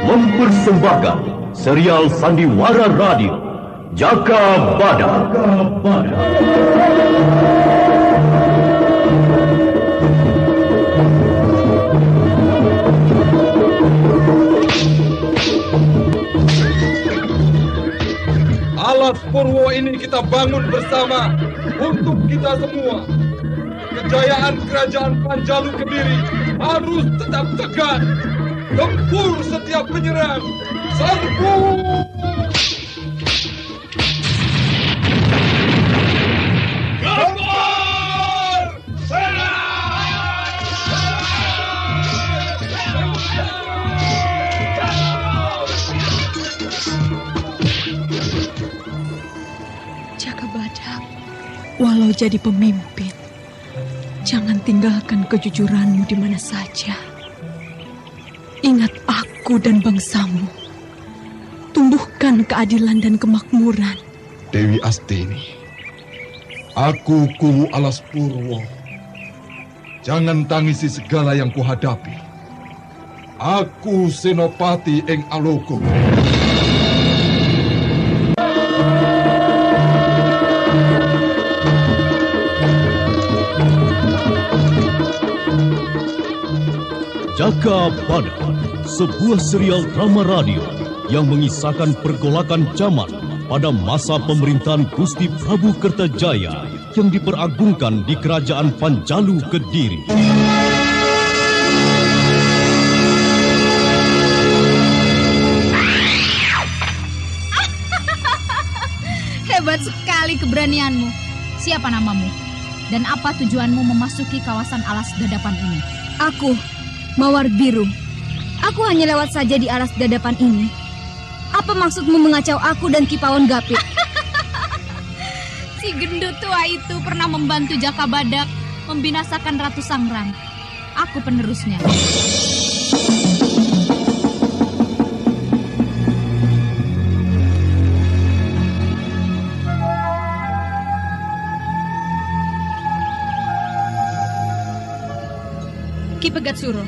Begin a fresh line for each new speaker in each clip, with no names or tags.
mempersembahkan serial Sandiwara Radio Jaka Badak.
Alas Purwo ini kita bangun bersama untuk kita semua. Kejayaan kerajaan Panjalu Kediri harus tetap tegak. Tempur setiap penyerang. Serbu! Gempur! Serang!
Jaka Badak, walau jadi pemimpin, jangan tinggalkan kejujuranmu di mana saja. Ingat aku dan bangsamu. Tumbuhkan keadilan dan kemakmuran.
Dewi Astini, aku Kuwu Alas Purwo. Jangan tangisi segala yang kuhadapi. Aku Senopati ing Alogo.
Jaka Badak, sebuah serial drama radio yang mengisahkan pergolakan zaman pada masa pemerintahan Gusti Prabu Kertajaya yang diperagungkan di Kerajaan Panjalu Kediri.
Hebat sekali keberanianmu. Siapa namamu? Dan apa tujuanmu memasuki kawasan Alas Dadapan ini?
Aku, Mawar Biru. Aku hanya lewat saja di Alas Dadapan ini. Apa maksudmu mengacau aku dan Kipawon Gapit?
Si gendut tua itu pernah membantu Jaka Badak membinasakan Ratu Sangrang. Aku penerusnya.
Ki Pegatsuro,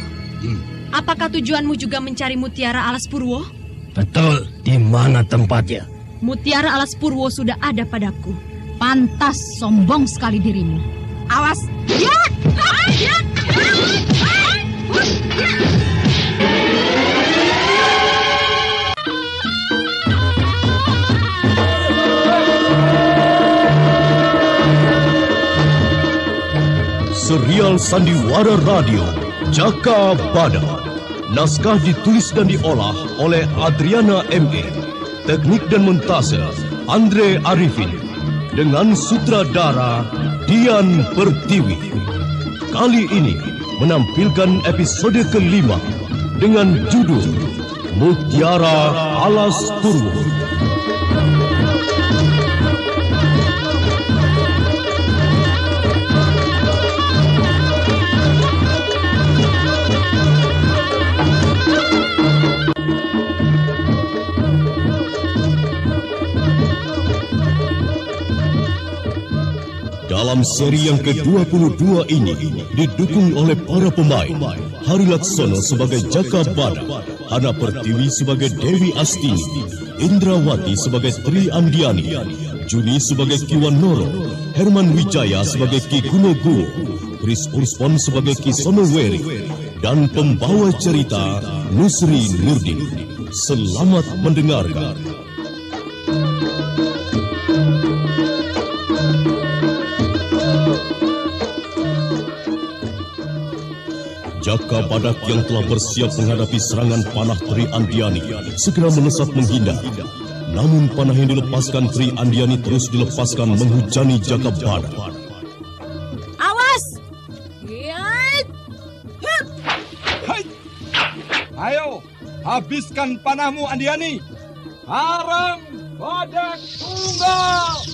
apakah tujuanmu juga mencari Mutiara Alas Purwo?
Betul, di mana tempatnya?
Mutiara Alas Purwo sudah ada padaku.
Pantas sombong sekali dirimu. Awas!
Serial Sandiwara Radio Jaka Badak. Naskah ditulis dan diolah oleh Adriana M.E. Teknik dan montase Andre Arifin. Dengan sutradara Dian Pertiwi. Kali ini menampilkan episode kelima dengan judul Mutiara Alas Purwo. Dalam seri yang ke-22 ini didukung oleh para pemain Hari Laksono sebagai Jaka Badak, Hana Pertiwi sebagai Dewi Astini, Indrawati sebagai Tri Andiani, Juni sebagai Ki Wanoro, Herman Wijaya sebagai Ki Gunoguwo, Chris Urspon sebagai Ki Sonoweri, dan pembawa cerita Nusri Nurdin. Selamat mendengarkan. Jaka Badak yang telah bersiap menghadapi serangan panah Tri Andiani segera melesat menghindar. Namun panah yang dilepaskan Tri Andiani terus dilepaskan menghujani Jaka Badak.
Awas!
Ayo, habiskan panahmu, Andiani. Harang Badak Tunggal.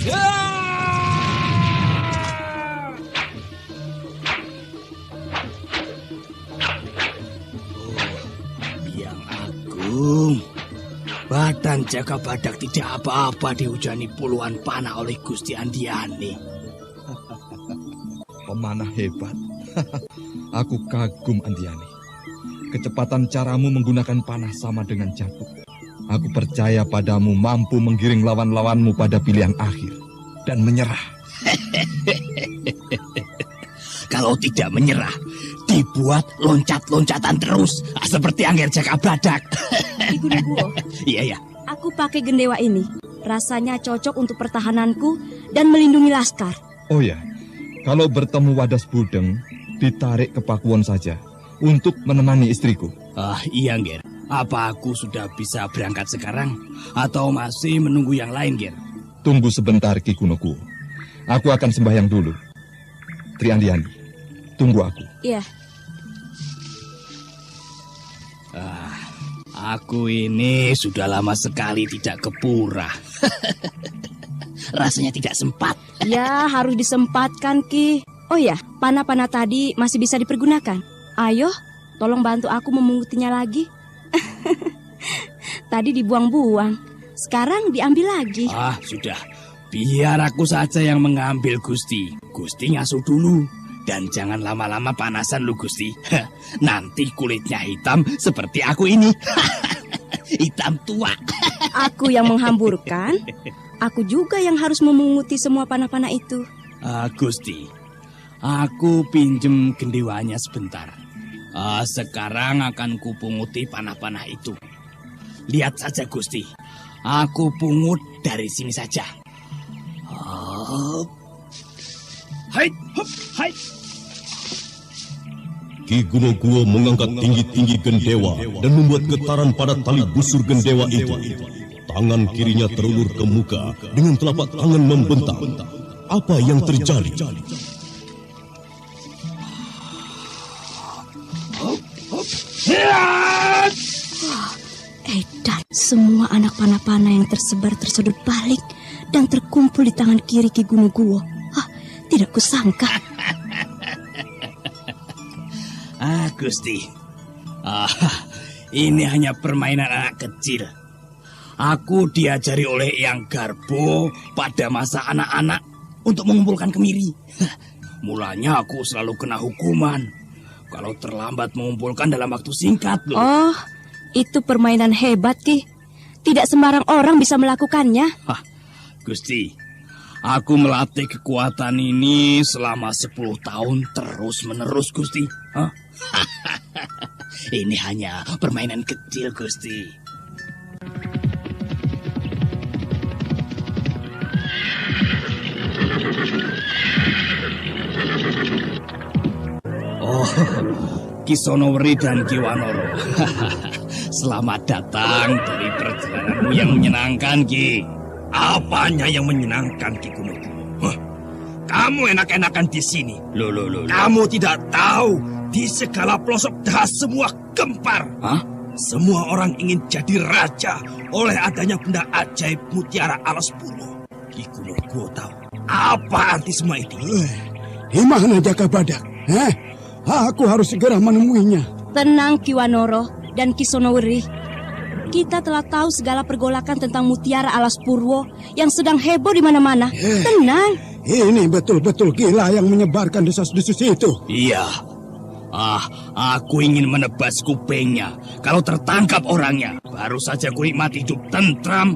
Yang Agung, badan Jaka Badak tidak apa-apa dihujani puluhan panah oleh Gusti Andiani.
Pemanah hebat. Aku kagum, Andiani. Kecepatan caramu menggunakan panah sama dengan jatuh. Aku percaya padamu mampu menggiring lawan-lawanmu pada pilihan akhir dan menyerah.
Kalau tidak menyerah, dibuat loncat-loncatan terus, seperti Angger Jaka Badak.
Ki Gunungguo,
Iya.
aku pakai gendewa ini. Rasanya cocok untuk pertahananku dan melindungi laskar.
Oh ya, kalau bertemu Wadas Budeng, ditarik ke Pakuwon saja untuk menemani istriku.
Iya, Ger. Apa aku sudah bisa berangkat sekarang? Atau masih menunggu yang lain, Ger?
Tunggu sebentar, Ki Gunungguo. Aku akan sembahyang dulu. Tri Andiani, tunggu aku.
Iya.
Aku ini sudah lama sekali tidak ke pura. Rasanya tidak sempat.
Ya, harus disempatkan, Ki. Oh ya, panah-panah tadi masih bisa dipergunakan. Ayo, tolong bantu aku memungutinya lagi. Tadi dibuang-buang, sekarang diambil lagi.
Sudah. Biar aku saja yang mengambil, Gusti. Gusti ngasuh dulu. Dan jangan lama-lama panasan lu, Gusti. Nanti kulitnya hitam seperti aku ini. Hitam tua.
Aku yang menghamburkan, aku juga yang harus memunguti semua panah-panah itu.
Gusti, aku pinjem gendewanya sebentar. Sekarang akan kupunguti panah-panah itu. Lihat saja, Gusti. Aku pungut dari sini saja. Hai, hop, hai.
Ki Gunungguo mengangkat tinggi-tinggi gendewa dan membuat getaran pada tali busur gendewa itu. Tangan kirinya terulur ke muka dengan telapak tangan membentang. Apa yang terjadi?
Edan, semua anak panah-panah yang tersebar tersedot balik dan terkumpul di tangan kiri Ki Gunungguo. Tidak kusangka.
Gusti. Ini hanya permainan anak kecil. Aku diajari oleh Eyang Garbo pada masa anak-anak untuk mengumpulkan kemiri. Mulanya aku selalu kena hukuman kalau terlambat mengumpulkan dalam waktu singkat loh.
Oh, itu permainan hebat, Ki. Tidak sembarang orang bisa melakukannya.
Gusti, aku melatih kekuatan ini selama 10 tahun terus-menerus, Gusti. Ini hanya permainan kecil, Gusti. Oh, Ki Sonowri dan Ki Wanoro. Selamat datang dari perjalananmu yang menyenangkan, Ki.
Apanya yang menyenangkan, Ki Gunungguo? Kamu enak-enakan di sini.
Loh.
Kamu tidak tahu, di segala pelosok das semua gempar. Semua orang ingin jadi raja oleh adanya benda ajaib Mutiara Alas Purwo. Ki Gunungguo tahu apa arti semua itu?
Di mana Jaka Badak? Aku harus segera menemuinya.
Tenang, Ki Wanoro dan Ki Sonowri. Kita telah tahu segala pergolakan tentang Mutiara Alas Purwo yang sedang heboh di mana-mana. Tenang.
Ini betul-betul gila yang menyebarkan desas-desus itu.
Iya. Aku ingin menebas kupingnya. Kalau tertangkap orangnya, baru saja ku nikmati hidup tentram.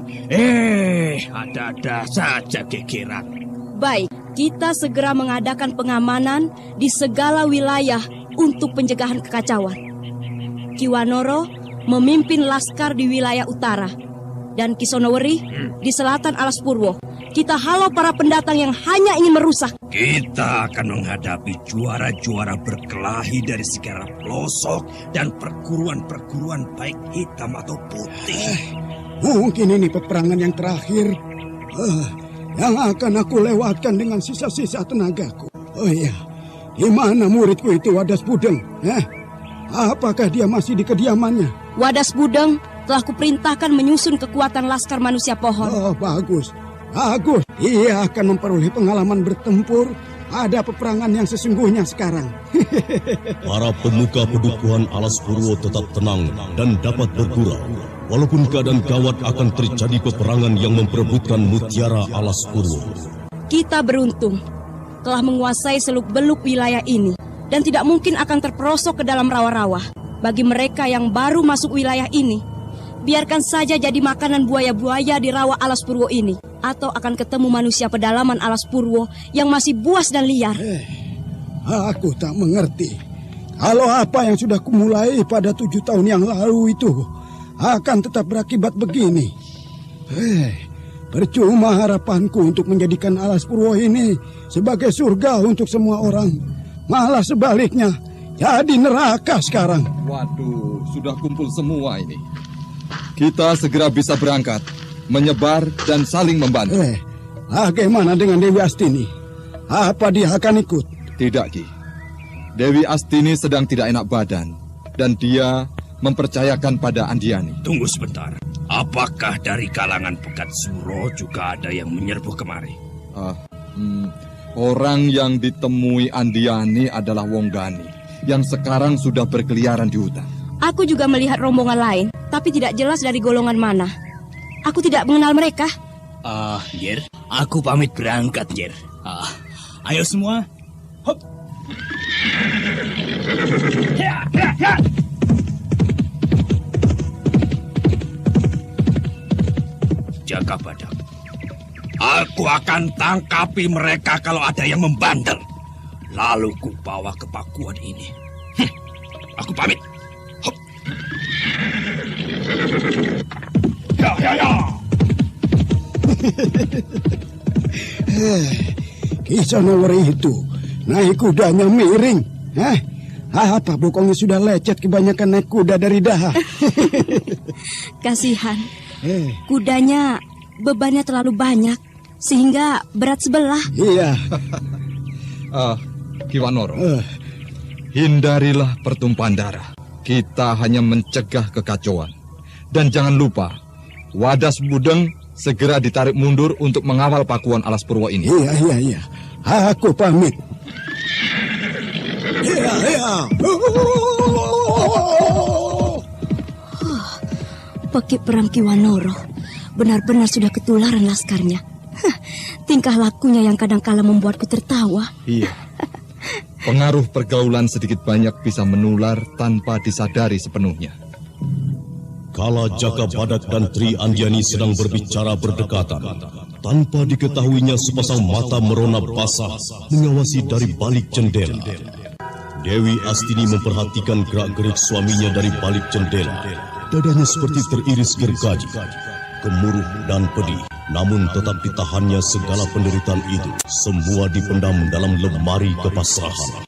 Ada-ada saja gegeran.
Baik, kita segera mengadakan pengamanan di segala wilayah untuk pencegahan kekacauan. Ki Wanoro memimpin laskar di wilayah utara dan Ki Sonowri di selatan Alas Purwo. Kita halau para pendatang yang hanya ingin merusak.
Kita akan menghadapi juara-juara berkelahi dari segala pelosok dan perguruan-perguruan baik hitam atau putih.
Mungkin ini peperangan yang terakhir yang akan aku lewatkan dengan sisa-sisa tenagaku. Oh iya, di mana muridku itu, Wadas Budeng? Apakah dia masih di kediamannya?
Wadas Budeng telah kuperintahkan menyusun kekuatan laskar manusia pohon.
Oh, bagus. Ia akan memperoleh pengalaman bertempur pada peperangan yang sesungguhnya sekarang.
Para pemuka pedukuhan Alas Purwo tetap tenang dan dapat bergurau. Walaupun keadaan gawat akan terjadi peperangan yang memperebutkan Mutiara Alas Purwo.
Kita beruntung. telah menguasai seluk-beluk wilayah ini dan tidak mungkin akan terperosok ke dalam rawa-rawa. Bagi mereka yang baru masuk wilayah ini, biarkan saja jadi makanan buaya-buaya di rawa Alas Purwo ini, atau akan ketemu manusia pedalaman Alas Purwo yang masih buas dan liar.
Aku tak mengerti. Kalau apa yang sudah kumulai pada 7 tahun yang lalu itu akan tetap berakibat begini. Percuma harapanku untuk menjadikan Alas Purwo ini sebagai surga untuk semua orang. Malah sebaliknya, jadi neraka sekarang.
Waduh, sudah kumpul semua ini. Kita segera bisa berangkat, menyebar dan saling membantu.
Bagaimana dengan Dewi Astini? Apa dia akan ikut?
Tidak, Ki. Dewi Astini sedang tidak enak badan dan dia mempercayakan pada Andiani.
Tunggu sebentar. Apakah dari kalangan Pekat Suro juga ada yang menyerbu kemari?
Orang yang ditemui Andiani adalah Wonggani yang sekarang sudah berkeliaran di hutan.
Aku juga melihat rombongan lain, tapi tidak jelas dari golongan mana. Aku tidak mengenal mereka.
Jer, aku pamit berangkat, Jer. Ayo semua. Hop.
Ya, ya, ya.
Jaga Badak. Aku akan tangkapi mereka kalau ada yang membandel. Lalu ku bawa ke pakuan ini. Aku pamit. Hop.
Ya, ya, ya.
Kisanowori itu naik kudanya miring. Apa bokongnya sudah lecet kebanyakan naik kuda dari daha.
Kasihan. Kudanya bebannya terlalu banyak sehingga berat sebelah.
Iya.
Kiwanoro, hindarilah pertumpahan darah. Kita hanya mencegah kekacauan. Dan jangan lupa, Wadas Budeng segera ditarik mundur untuk mengawal pakuan Alas Purwo ini.
Iya. Aku pamit. Iya.
Pekik perang Kiwanoro benar-benar sudah ketularan laskarnya. Tingkah lakunya yang kadang-kala membuatku tertawa.
Iya. Pengaruh pergaulan sedikit banyak bisa menular tanpa disadari sepenuhnya.
Kala Jaka Badak dan Tri Andiani sedang berbicara berdekatan, tanpa diketahuinya sepasang mata merona basah mengawasi dari balik jendela. Dewi Astini memperhatikan gerak-gerik suaminya dari balik jendela. Dadanya seperti teriris gergaji, gemuruh dan pedih. Namun tetap ditahannya segala penderitaan itu. Semua dipendam dalam lemari kepasrahan.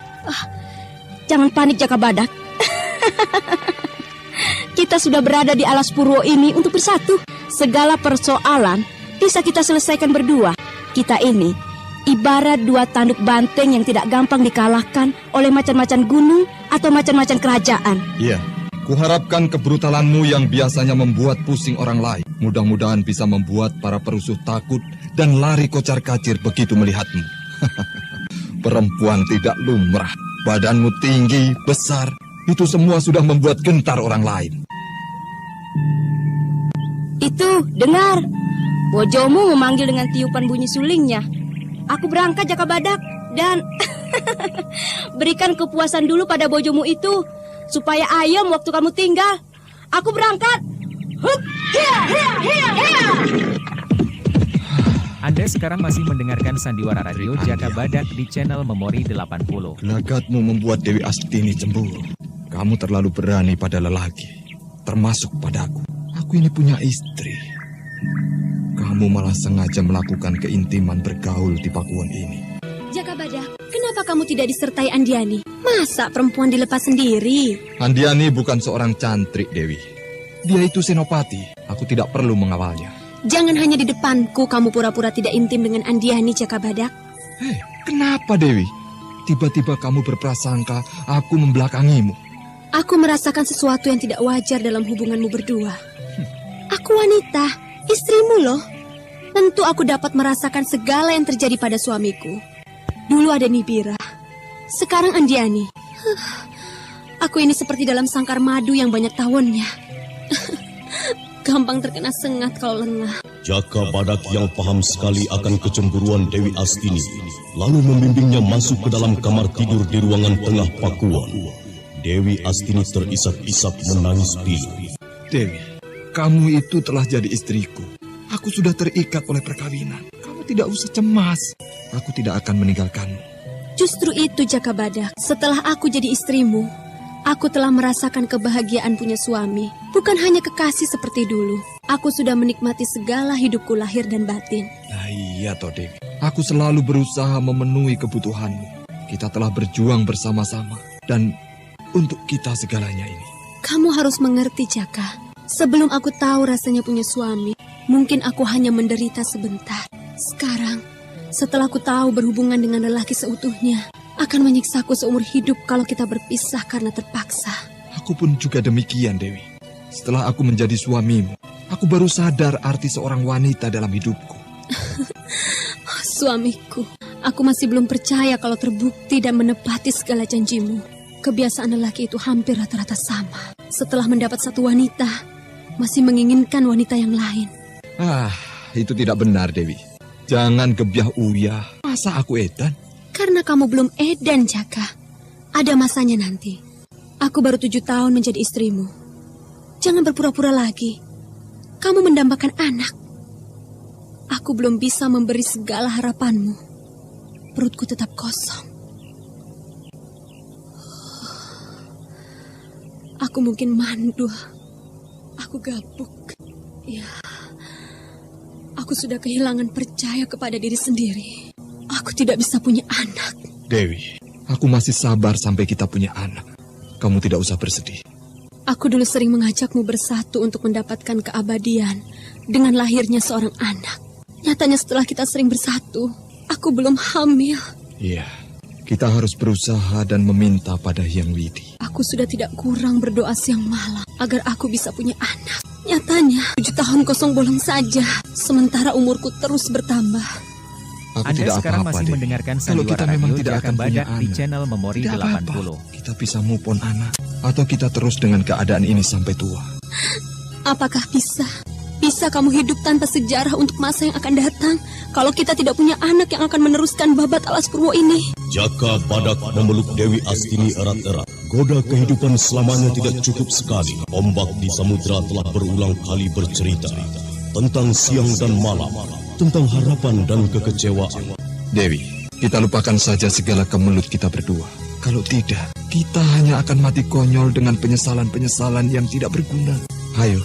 Jangan panik Jaka Badak. Kita sudah berada di Alas Purwo ini untuk bersatu. Segala persoalan bisa kita selesaikan berdua. Kita ini ibarat 2 tanduk banteng yang tidak gampang dikalahkan oleh macam-macam gunung atau macam-macam kerajaan.
Iya. Kuharapkan kebrutalanmu yang biasanya membuat pusing orang lain, mudah-mudahan bisa membuat para perusuh takut dan lari kocar-kacir begitu melihatmu. Perempuan tidak lumrah, badanmu tinggi, besar, itu semua sudah membuat gentar orang lain.
Itu, dengar. Bojomu memanggil dengan tiupan bunyi sulingnya. Aku berangkat Jaka Badak dan berikan kepuasan dulu pada bojomu itu. Supaya ayam waktu kamu tinggal. Aku berangkat. Hup, hiya, hiya, hiya, hiya.
Anda sekarang masih mendengarkan Sandiwara Radio Jaka Badak di channel Memori 80.
Gelagatmu membuat Dewi Astini cemburu. Kamu terlalu berani pada lelaki, termasuk padaku. Aku ini punya istri. Kamu malah sengaja melakukan keintiman bergaul di pakuan ini.
Jaka Badak, kenapa kamu tidak disertai Andiani? Masa perempuan dilepas sendiri?
Andiani bukan seorang cantrik, Dewi. Dia itu senopati. Aku tidak perlu mengawalnya.
Jangan hanya di depanku kamu pura-pura tidak intim dengan Andiani, Jaka Badak.
Kenapa, Dewi? Tiba-tiba kamu berprasangka aku membelakangimu.
Aku merasakan sesuatu yang tidak wajar dalam hubunganmu berdua. Aku wanita, istrimu loh. Tentu aku dapat merasakan segala yang terjadi pada suamiku. Dulu ada Nibira, sekarang Andiani. Aku ini seperti dalam sangkar madu yang banyak tawonnya. Gampang terkena sengat kalau lengah.
Jaka Badak yang paham sekali akan kecemburuan Dewi Astini, lalu membimbingnya masuk ke dalam kamar tidur di ruangan tengah Pakuan. Dewi Astini terisak-isak menangis pilu.
Dewi, kamu itu telah jadi istriku. Aku sudah terikat oleh perkawinan. Kamu tidak usah cemas. Aku tidak akan meninggalkanmu.
Justru itu Jaka Badak, setelah aku jadi istrimu, aku telah merasakan kebahagiaan punya suami. Bukan hanya kekasih seperti dulu. Aku sudah menikmati segala hidupku lahir dan batin.
Nah iya toh Dewi. Aku selalu berusaha memenuhi kebutuhanmu. Kita telah berjuang bersama-sama. Dan untuk kita segalanya ini.
Kamu harus mengerti Jaka. Sebelum aku tahu rasanya punya suami, mungkin aku hanya menderita sebentar. Sekarang, setelah aku tahu berhubungan dengan lelaki seutuhnya, akan menyiksaku seumur hidup kalau kita berpisah karena terpaksa.
Aku pun juga demikian Dewi. Setelah aku menjadi suamimu, aku baru sadar arti seorang wanita dalam hidupku.
Suamiku, aku masih belum percaya kalau terbukti dan menepati segala janjimu. Kebiasaan lelaki itu hampir rata-rata sama. Setelah mendapat satu wanita, masih menginginkan wanita yang lain.
Itu tidak benar Dewi. Jangan gebyah uyah. Masa aku edan?
Karena kamu belum edan Jaka. Ada masanya nanti. Aku baru 7 tahun menjadi istrimu. Jangan berpura-pura lagi. Kamu mendambakan anak. Aku belum bisa memberi segala harapanmu. Perutku tetap kosong. Aku mungkin mandul. Aku gabuk. Ya, aku sudah kehilangan percaya kepada diri sendiri. Aku tidak bisa punya anak.
Dewi, aku masih sabar sampai kita punya anak. Kamu tidak usah bersedih.
Aku dulu sering mengajakmu bersatu untuk mendapatkan keabadian dengan lahirnya seorang anak. Nyatanya setelah kita sering bersatu, aku belum hamil.
Iya, kita harus berusaha dan meminta pada Hyang Widi.
Aku sudah tidak kurang berdoa siang malam agar aku bisa punya anak. Nyatanya 7 tahun kosong bolong saja, sementara umurku terus bertambah.
Aku
Anda
tidak
sekarang
apa-apa,
masih
Dewi.
mendengarkan
Kalau kita
Sandiwara
memang
Radio
tidak
Jaka
akan punya
Badak di
anak,
channel Memori
tidak
80.
apa-apa. Kita bisa move on anak. Atau kita terus dengan keadaan ini sampai tua.
Apakah bisa? Bisa kamu hidup tanpa sejarah untuk masa yang akan datang kalau kita tidak punya anak yang akan meneruskan babat Alas Purwo ini?
Jaka Badak memeluk Dewi Astini erat-erat. Goda kehidupan selamanya tidak cukup sekali. Ombak di samudra telah berulang kali bercerita tentang siang dan malam, tentang harapan dan kekecewaan.
Dewi, kita lupakan saja segala kemelut kita berdua. Kalau tidak, kita hanya akan mati konyol dengan penyesalan-penyesalan yang tidak berguna. Ayo,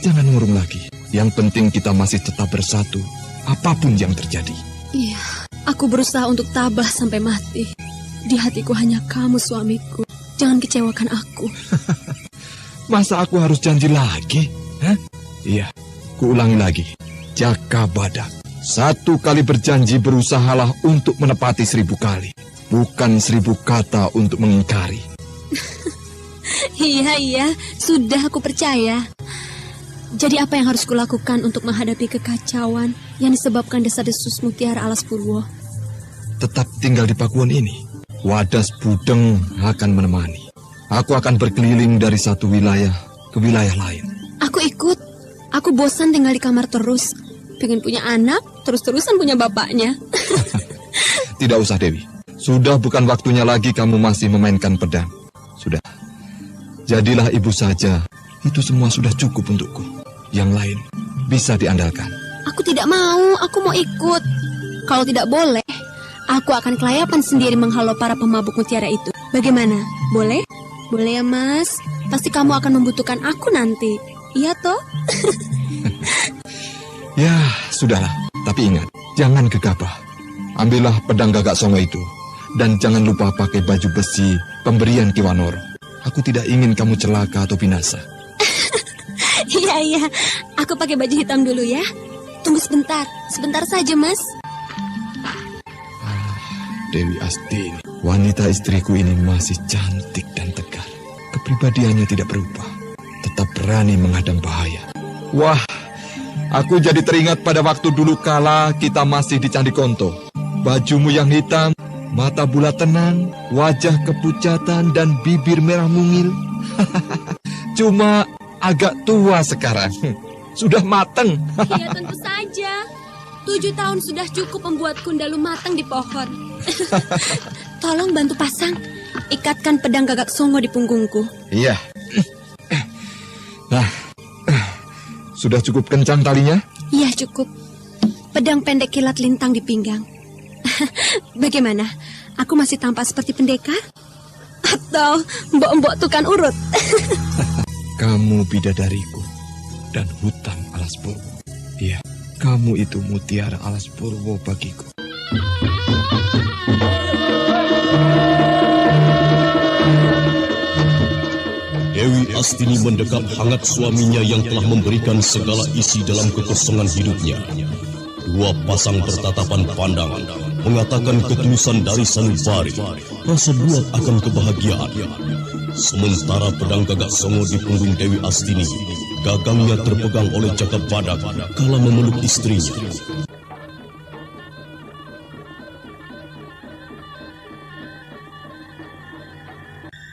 jangan ngurung lagi. Yang penting kita masih tetap bersatu, apapun yang terjadi.
Iya, aku berusaha untuk tabah sampai mati. Di hatiku hanya kamu suamiku. Jangan kecewakan aku.
Masa aku harus janji lagi? Hah? Iya, kuulangi lagi. Jaka Badak, 1 kali berjanji berusahalah untuk menepati 1000 kali. Bukan 1000 kata untuk mengingkari.
Iya, sudah aku percaya. Jadi apa yang harus kulakukan untuk menghadapi kekacauan yang disebabkan desa-desus Mutiara Alas Purwo?
Tetap tinggal di Pakuan ini. Wadas Budeng akan menemani. Aku akan berkeliling dari satu wilayah ke wilayah lain.
Aku ikut. Aku bosan tinggal di kamar terus. Pengen punya anak, terus-terusan punya bapaknya.
Tidak usah Dewi. Sudah bukan waktunya lagi kamu masih memainkan pedang. Sudah. Jadilah ibu saja. Itu semua sudah cukup untukku. Yang lain bisa diandalkan.
Aku tidak mau, aku mau ikut. Kalau tidak boleh, aku akan kelayapan sendiri menghalau para pemabuk mutiara itu. Bagaimana? Boleh? Boleh ya Mas. Pasti kamu akan membutuhkan aku nanti. Iya toh?
Ya, sudahlah. Tapi ingat, jangan gegabah. Ambillah pedang Gagak Songo itu. Dan jangan lupa pakai baju besi pemberian Ki Wanoro. Aku tidak ingin kamu celaka atau binasa.
Iya. Aku pakai baju hitam dulu ya. Tunggu sebentar. Sebentar saja, Mas.
Dewi Astini, wanita istriku ini masih cantik dan tegar. Kepribadiannya tidak berubah. Tetap berani menghadang bahaya. Wah, aku jadi teringat pada waktu dulu kala kita masih di Candi Konto. Bajumu yang hitam, mata bulat tenang, wajah kepucatan dan bibir merah mungil. Cuma agak tua sekarang. sudah matang.
Ya tentu saja. 7 tahun sudah cukup membuat kundalu matang di pohon. Tolong bantu pasang. Ikatkan pedang Gagak Songo di punggungku.
Iya. Nah, sudah cukup kencang talinya?
Iya cukup. Pedang pendek kilat lintang di pinggang. Bagaimana? Aku masih tampak seperti pendekar? Atau mbok-mbok tukang urut?
Kamu bidadariku dan hutan Alas Purwo. Iya, kamu itu mutiara Alas Purwo bagiku.
Dewi Astini mendekap hangat suaminya yang telah memberikan segala isi dalam kekosongan hidupnya. Dua pasang bertatapan pandangan, mengatakan ketulusan dari sanubari, rasa buat akan kebahagiaan. Sementara pedang Gagak Songo di punggung Dewi Astini, gagangnya terpegang oleh Jaka Badak kala memeluk istrinya.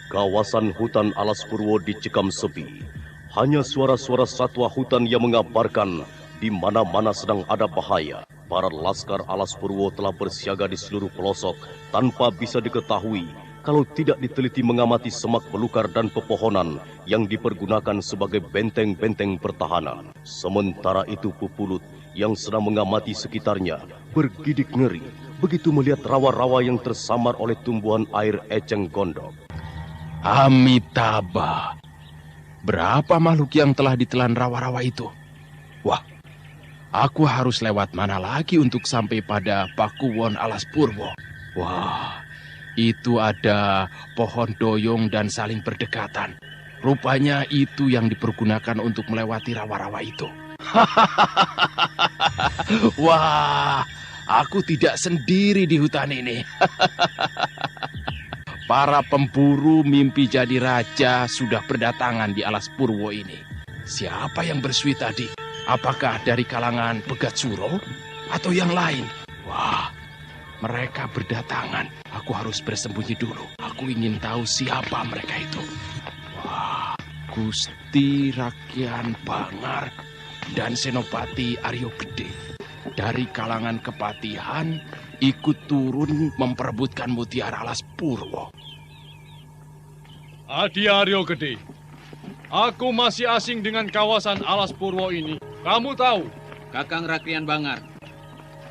Kawasan hutan Alas Purwo dicekam sepi. Hanya suara-suara satwa hutan yang mengabarkan di mana-mana sedang ada bahaya. Para laskar Alas Purwo telah bersiaga di seluruh pelosok tanpa bisa diketahui kalau tidak diteliti mengamati semak belukar dan pepohonan yang dipergunakan sebagai benteng-benteng pertahanan. Sementara itu Pupulut yang sedang mengamati sekitarnya bergidik ngeri begitu melihat rawa-rawa yang tersamar oleh tumbuhan air eceng gondok.
Amitabha, berapa makhluk yang telah ditelan rawa-rawa itu? Wah, aku harus lewat mana lagi untuk sampai pada Pakuwon Alas Purwo? Wah, itu ada pohon doyong dan saling berdekatan. Rupanya itu yang dipergunakan untuk melewati rawa-rawa itu. Wah, aku tidak sendiri di hutan ini. Para pemburu mimpi jadi raja sudah berdatangan di Alas Purwo ini. Siapa yang bersui tadi? Apakah dari kalangan Pegat Suro atau yang lain? Wah, mereka berdatangan. Aku harus bersembunyi dulu. Aku ingin tahu siapa mereka itu. Wah, Gusti Rakyan Bangar dan Senopati Aryo Gede dari kalangan kepatihan ikut turun memperebutkan mutiara Alas Purwo.
Adi Aryo Gede, aku masih asing dengan kawasan Alas Purwo ini. Kamu tahu?
Kakang Rakyan Bangar,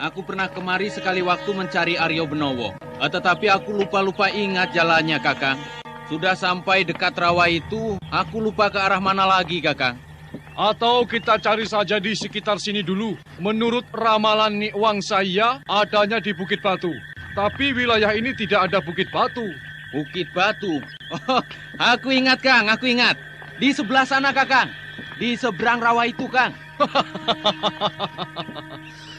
aku pernah kemari sekali waktu mencari Aryo Benowo. Tetapi aku lupa ingat jalannya, Kakang. Sudah sampai dekat rawa itu, aku lupa ke arah mana lagi, Kakang.
Atau kita cari saja di sekitar sini dulu. Menurut ramalan Nik Wangsaya, adanya di Bukit Batu. Tapi wilayah ini tidak ada Bukit Batu.
Bukit Batu? Oh, aku ingat, Kang, aku ingat. Di sebelah sana, Kakang. Di seberang rawa itu, Kang.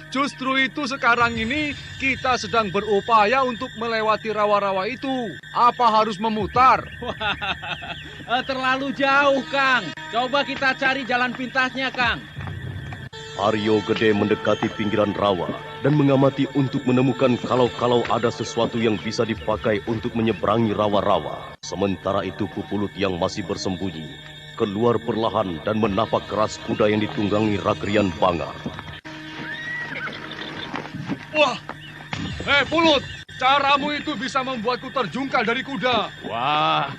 Justru itu sekarang ini kita sedang berupaya untuk melewati rawa-rawa itu. Apa harus memutar?
Terlalu jauh, Kang. Coba kita cari jalan pintasnya, Kang.
Aryo Gede mendekati pinggiran rawa dan mengamati untuk menemukan kalau ada sesuatu yang bisa dipakai untuk menyeberangi rawa-rawa. Sementara itu Pupulut yang masih bersembunyi keluar perlahan dan menapak keras kuda yang ditunggangi Rakyan Bangar.
Wah, Pulut, caramu itu bisa membuatku terjungkal dari kuda.
Wah,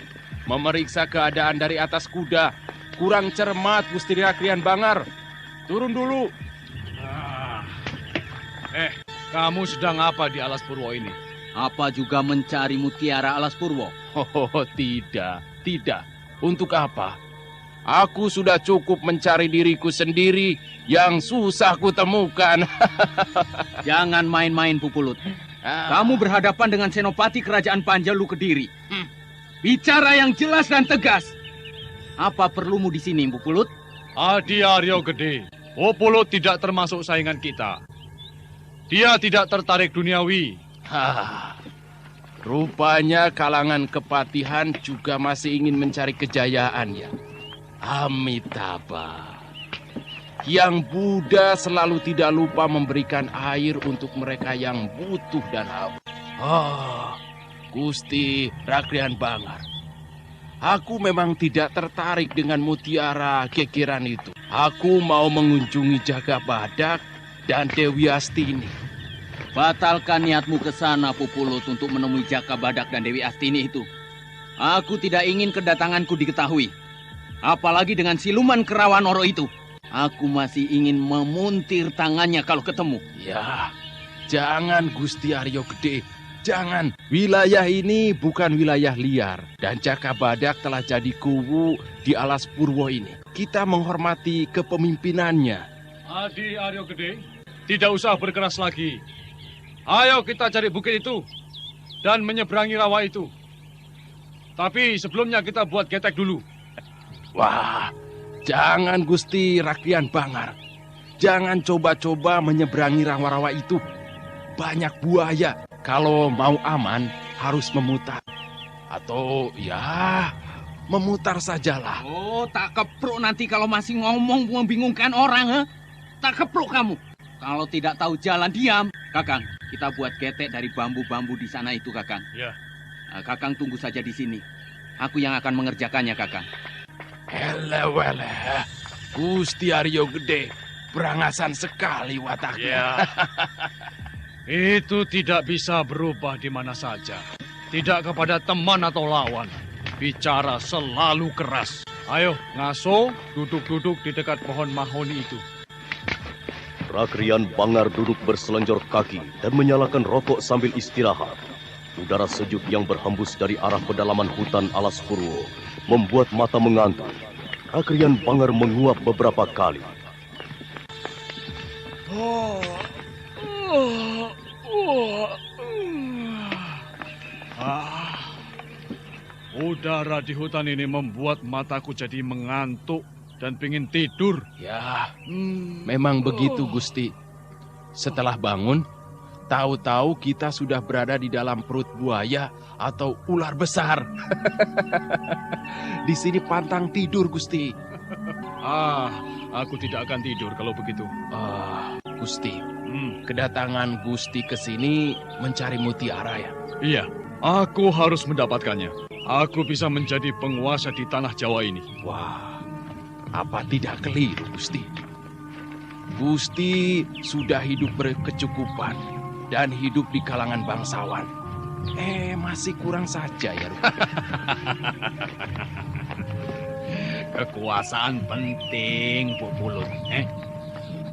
memeriksa keadaan dari atas kuda. Kurang cermat, Gusti Rakyan Bangar. Turun dulu.
Kamu sedang apa di Alas Purwo ini?
Apa juga mencari mutiara Alas Purwo?
Oh, tidak. Untuk apa? Aku sudah cukup mencari diriku sendiri yang susah kutemukan.
Jangan main-main, Pupulut. Kamu berhadapan dengan Senopati Kerajaan Panjalu Kediri. Bicara yang jelas dan tegas. Apa perlumu di sini, Pupulut?
Adi Aryo Gede, Pupulut tidak termasuk saingan kita. Dia tidak tertarik duniawi.
Rupanya kalangan kepatihan juga masih ingin mencari kejayaan ya. Amitabha. Yang Buddha selalu tidak lupa memberikan air untuk mereka yang butuh dan haus. Gusti Rakyan Bangar. Aku memang tidak tertarik dengan mutiara kekiran itu. Aku mau mengunjungi Jaka Badak dan Dewi Astini.
Batalkan niatmu ke sana, Pupulut, untuk menemui Jaka Badak dan Dewi Astini itu. Aku tidak ingin kedatanganku diketahui. Apalagi dengan siluman Kerawanoro itu. Aku masih ingin memuntir tangannya kalau ketemu.
Ya, jangan Gusti Aryo Gede. Jangan. Wilayah ini bukan wilayah liar. Dan Jaka Badak telah jadi kuwu di Alas Purwo ini. Kita menghormati kepemimpinannya.
Adi Aryo Gede, tidak usah berkeras lagi. Ayo kita cari bukit itu dan menyeberangi rawa itu. Tapi sebelumnya kita buat getek dulu.
Wah, jangan Gusti Rakrian Bangar. Jangan coba-coba menyeberangi rawa-rawa itu. Banyak buaya. Kalau mau aman harus memutar. Atau ya, memutar sajalah.
Oh, tak kepruk nanti kalau masih ngomong membingungkan orang, ha? Tak kepruk kamu. Kalau tidak tahu jalan, diam. Kakang, kita buat getek dari bambu-bambu di sana itu, Kakang.
Ya.
Kakang tunggu saja di sini. Aku yang akan mengerjakannya, Kakang.
Ele-wele, Gusti Aryo Gede, berangasan sekali wataknya.
Ya. Itu tidak bisa berubah di mana saja. Tidak kepada teman atau lawan. Bicara selalu keras. Ayo, Ngaso, duduk-duduk di dekat pohon mahoni itu.
Rakrian Bangar duduk berselenjor kaki dan menyalakan rokok sambil istirahat. Udara sejuk yang berhembus dari arah pedalaman hutan Alas Purwo membuat mata mengantuk. Rakrian Bangar menguap beberapa kali.
Udara di hutan ini membuat mataku jadi mengantuk dan pingin tidur.
Ya, memang begitu Gusti. Setelah bangun, tahu-tahu kita sudah berada di dalam perut buaya atau ular besar. Di sini pantang tidur, Gusti.
Aku tidak akan tidur kalau begitu.
Gusti, kedatangan Gusti ke sini mencari mutiara ya?
Iya, aku harus mendapatkannya. Aku bisa menjadi penguasa di tanah Jawa ini.
Wah, apa tidak keliru, Gusti? Gusti sudah hidup berkecukupan dan hidup di kalangan bangsawan. Masih kurang saja ya,
Kekuasaan penting, Pupulut.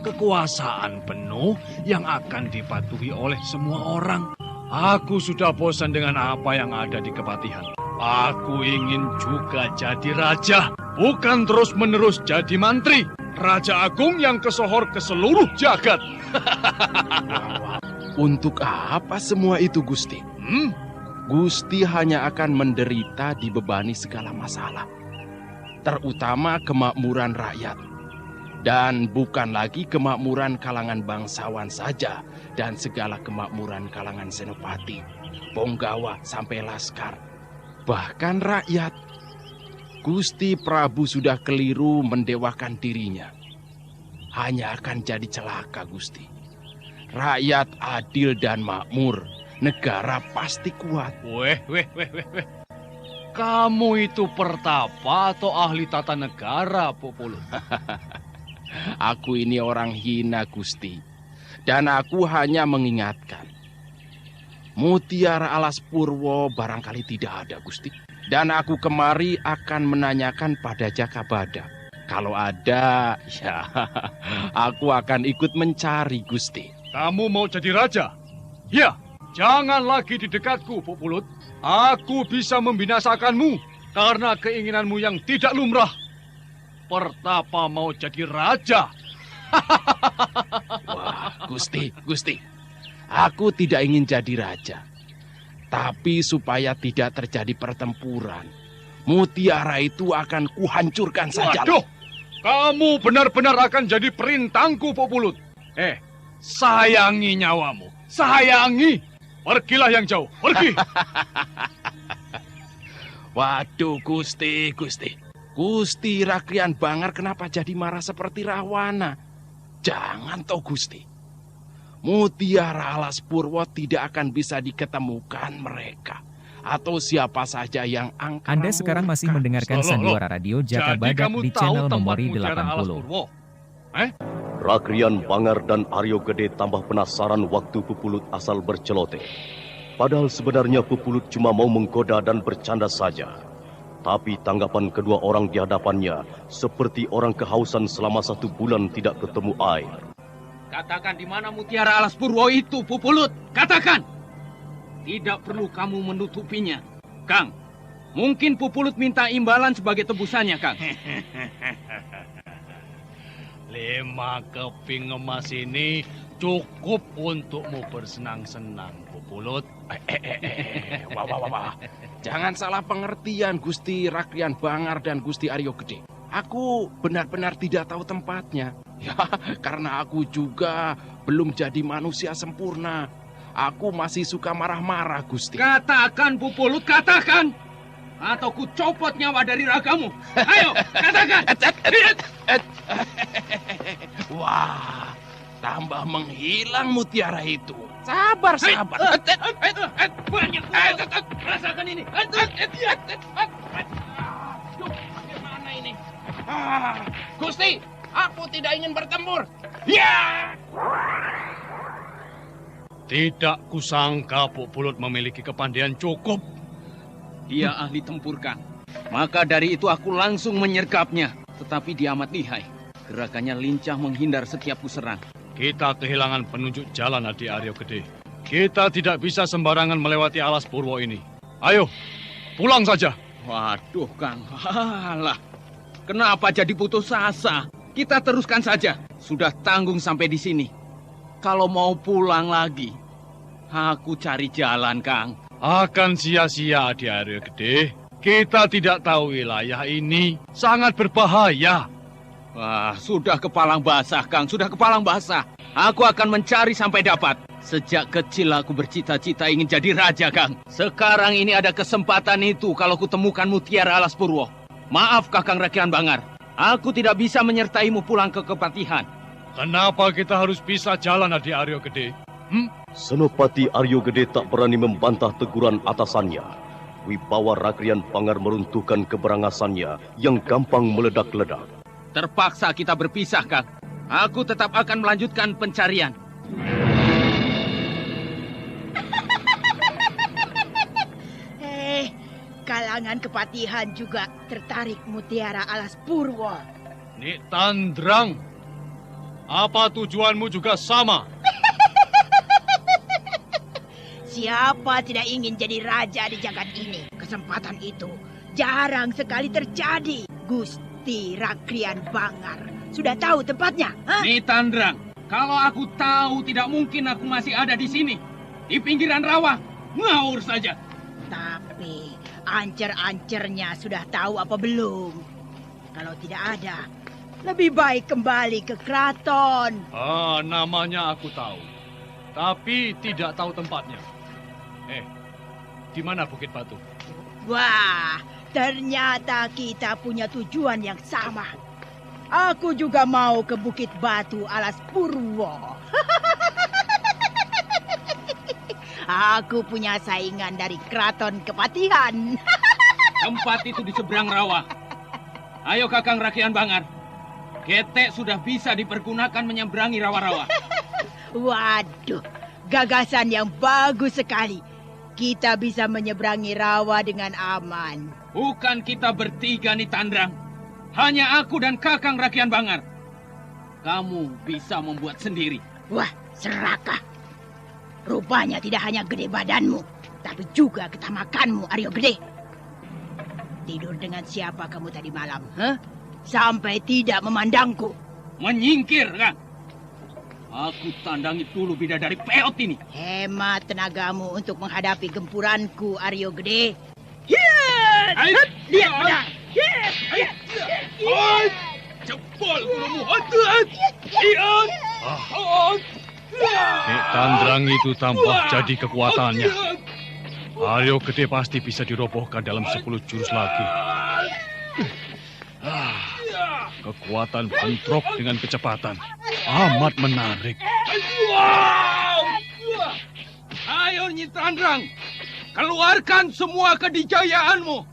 Kekuasaan penuh yang akan dipatuhi oleh semua orang. Aku sudah bosan dengan apa yang ada di Kepatihan. Aku ingin juga jadi raja, bukan terus-menerus jadi mantri. Raja Agung yang kesohor ke seluruh jagat.
Untuk apa semua itu, Gusti? Gusti hanya akan menderita dibebani segala masalah. Terutama kemakmuran rakyat. Dan bukan lagi kemakmuran kalangan bangsawan saja. Dan segala kemakmuran kalangan senopati, Ponggawa sampai laskar. Bahkan rakyat. Gusti Prabu sudah keliru mendewakan dirinya. Hanya akan jadi celaka, Gusti. Rakyat adil dan makmur, negara pasti kuat.
Weh. Kamu itu pertapa atau ahli tata negara, Pupulut?
Aku ini orang hina, Gusti. Dan aku hanya mengingatkan. Mutiara Alas Purwo barangkali tidak ada, Gusti. Dan aku kemari akan menanyakan pada Jaka Badak. Kalau ada, ya aku akan ikut mencari, Gusti.
Kamu mau jadi raja? Ya, jangan lagi di dekatku, Pupulut. Aku bisa membinasakanmu karena keinginanmu yang tidak lumrah. Pertapa mau jadi raja.
Wah, Gusti. Aku tidak ingin jadi raja. Tapi supaya tidak terjadi pertempuran, mutiara itu akan kuhancurkan saja.
Waduh, kamu benar-benar akan jadi perintangku, Pupulut. Sayangi nyawamu. Sayangi. Pergilah yang jauh. Pergi.
Waduh, Gusti. Gusti Rakrian Bangar kenapa jadi marah seperti Rahwana? Jangan toh, Gusti. Mutiara Alas Purwo tidak akan bisa diketemukan mereka. atau siapa saja yang angkat.
Anda sekarang masih mendengarkan Sandiwara Radio Jaka Badak di channel Memori 80.
Rakrian Bangar dan Aryo Gede tambah penasaran waktu Pupulut asal berceloteh. Padahal sebenarnya Pupulut cuma mau menggoda dan bercanda saja. Tapi tanggapan kedua orang di hadapannya seperti orang kehausan selama 1 bulan tidak ketemu air.
Katakan di mana mutiara alas Purwo itu, Pupulut. Katakan. Tidak perlu kamu menutupinya. Kang, mungkin Pupulut minta imbalan sebagai tebusannya, Kang.
5 keping emas ini cukup untukmu bersenang-senang, Pupulut.
Wah. Jangan salah pengertian, Gusti Rakrian Bangar dan Gusti Aryo Gede. Aku benar-benar tidak tahu tempatnya. Ya, karena aku juga belum jadi manusia sempurna. Aku masih suka marah-marah, Gusti.
Katakan, Pupulut, katakan. Atau ku copot nyawa dari ragamu. Ayo, katakan.
Wah, tambah menghilang mutiara itu. Sabar.
Banyak. Rasakan ini. Bagaimana ini?
Gusti, aku tidak ingin bertempur. Ya!
Tidak kusangka Pupulut memiliki kepandaian cukup.
Dia ahli tempur, Kang. Maka dari itu aku langsung menyergapnya. Tetapi dia amat lihai. Gerakannya lincah menghindar setiap kuserang.
Kita kehilangan penunjuk jalan, Adik Aryo Gede. Kita tidak bisa sembarangan melewati alas Purwo ini. Ayo, pulang saja.
Waduh, Kang. Alah. Kenapa jadi putus asa? Kita teruskan saja. Sudah tanggung sampai di sini. Kalau mau pulang lagi, aku cari jalan, Kang.
Akan sia-sia, Adik Aryo Gede. Kita tidak tahu wilayah ini sangat berbahaya.
Wah, sudah kepalang basah, Kang. Sudah kepalang basah. Aku akan mencari sampai dapat. Sejak kecil aku bercita-cita ingin jadi raja, Kang. Sekarang ini ada kesempatan itu kalau kutemukan mutiara alas Purwo. Maaf, Kakang Rakrian Bangar. Aku tidak bisa menyertaimu pulang ke Kepatihan.
Kenapa kita harus pisah jalan, Adik Aryo Gede?
Senopati Aryo Gede tak berani membantah teguran atasannya. Wibawa Rakrian Bangar meruntuhkan keberangasannya yang gampang meledak-ledak.
Terpaksa kita berpisah, Kang. Aku tetap akan melanjutkan pencarian.
Kalangan Kepatihan juga tertarik mutiara alas Purwo.
Nik Tandrang, apa tujuanmu juga sama?
Siapa tidak ingin jadi raja di jagat ini? Kesempatan itu jarang sekali terjadi. Gusti Rakrian Bangar sudah tahu tempatnya.
Nih Tandrang, kalau aku tahu tidak mungkin aku masih ada di sini. Di pinggiran rawa, ngawur saja.
Tapi ancer-ancernya sudah tahu apa belum? Kalau tidak ada, lebih baik kembali ke keraton.
Namanya aku tahu. Tapi tidak tahu tempatnya. Di mana Bukit Batu?
Wah, ternyata kita punya tujuan yang sama. Aku juga mau ke Bukit Batu alas Purwo. Aku punya saingan dari keraton Kepatihan.
Tempat itu di seberang rawa. Ayo Kakang Rakrian Bangar. Ketek sudah bisa dipergunakan menyeberangi rawa-rawa.
Waduh, gagasan yang bagus sekali. Kita bisa menyeberangi rawa dengan aman.
Bukan kita bertiga nih Tandrang. Hanya aku dan Kakang Rakrian Bangar. Kamu bisa membuat sendiri.
Wah, serakah. Rupanya tidak hanya gede badanmu, tapi juga ketamakanmu, Aryo Gede. Tidur dengan siapa kamu tadi malam? Sampai tidak memandangku.
Menyingkir, Kang. Aku tandangi dulu bidadari peot ini.
Hemat tenagamu untuk menghadapi gempuranku, Aryo Gede.
Lihat pedang. Jebol gulumu.
Nek Tandrang itu tambah jadi kekuatannya. Aryo Gede pasti bisa dirobohkan dalam 10 jurus lagi. Kekuatan bentrok dengan kecepatan amat menarik.
Ayo Nyi Tandrang, keluarkan semua kedijayaanmu.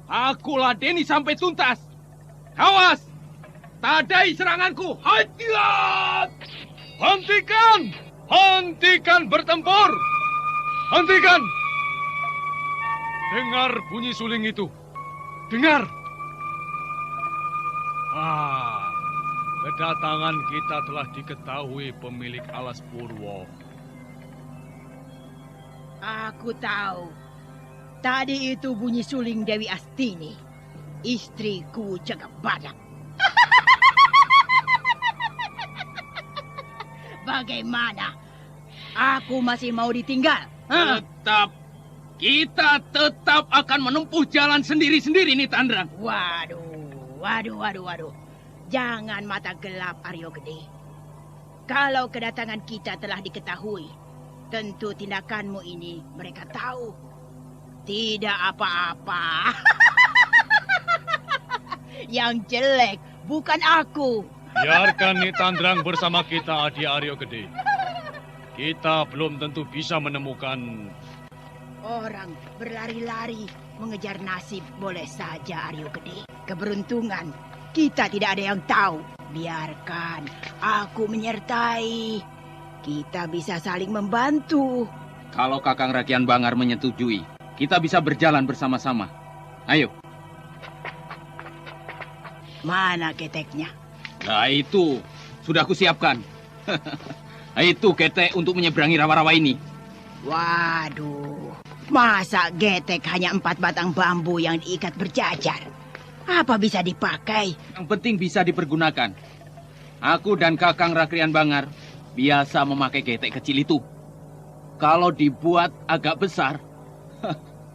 Aku ladeni sampai tuntas. Awas, tadai seranganku. Hadiat!
Hentikan! Hentikan bertempur! Hentikan! Dengar bunyi suling itu. Dengar! Kedatangan kita telah diketahui pemilik Alas Purwo.
Aku tahu. Tadi itu bunyi suling Dewi Astini, istriku Jaga Badak. Bagaimana? Aku masih mau ditinggal?
Tetap. Kita tetap akan menempuh jalan sendiri-sendiri, Nitandrang.
Waduh. Jangan mata gelap, Aryo Gede. Kalau kedatangan kita telah diketahui, tentu tindakanmu ini mereka tahu. Tidak apa-apa. Yang jelek bukan aku.
Biarkan Nitandrang bersama kita, Adi Aryo Gede. Kita belum tentu bisa menemukan...
Orang berlari-lari mengejar nasib boleh saja, Aryo Gede. Keberuntungan kita tidak ada yang tahu. Biarkan aku menyertai. Kita bisa saling membantu.
Kalau Kakang Rakian Bangar menyetujui, kita bisa berjalan bersama-sama. Ayo.
Mana keteknya?
Nah itu, sudah aku siapkan. Itu ketek untuk menyeberangi rawa-rawa ini.
Waduh, masa getek hanya 4 batang bambu yang diikat berjajar? Apa bisa dipakai?
Yang penting bisa dipergunakan. Aku dan Kakang Rakrian Bangar biasa memakai getek kecil itu. Kalau dibuat agak besar,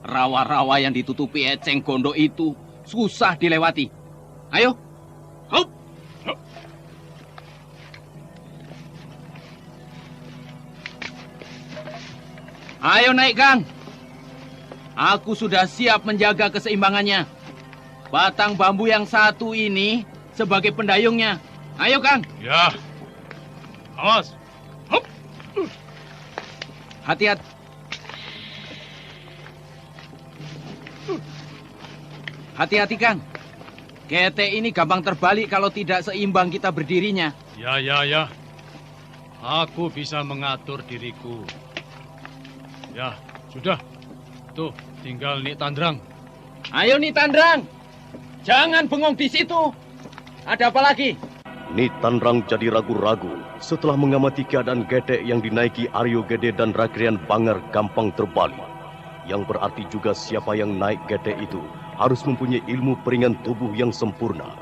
rawa-rawa yang ditutupi eceng gondok itu susah dilewati. Ayo, hop! Ayo naik, Kang. Aku sudah siap menjaga keseimbangannya. Batang bambu yang satu ini sebagai pendayungnya. Ayo, Kang.
Ya. Awas. Hop.
Hati-hati. Hati-hati, Kang. Ketek ini gampang terbalik kalau tidak seimbang kita berdirinya.
Ya. Aku bisa mengatur diriku. Ya, sudah. Tuh, tinggal Nitandrang.
Ayo, Nitandrang. Jangan bengong di situ. Ada apa lagi?
Nitandrang jadi ragu-ragu setelah mengamati keadaan getek yang dinaiki Aryo Gede dan Rakrian Bangar gampang terbalik. Yang berarti juga siapa yang naik getek itu harus mempunyai ilmu peringan tubuh yang sempurna.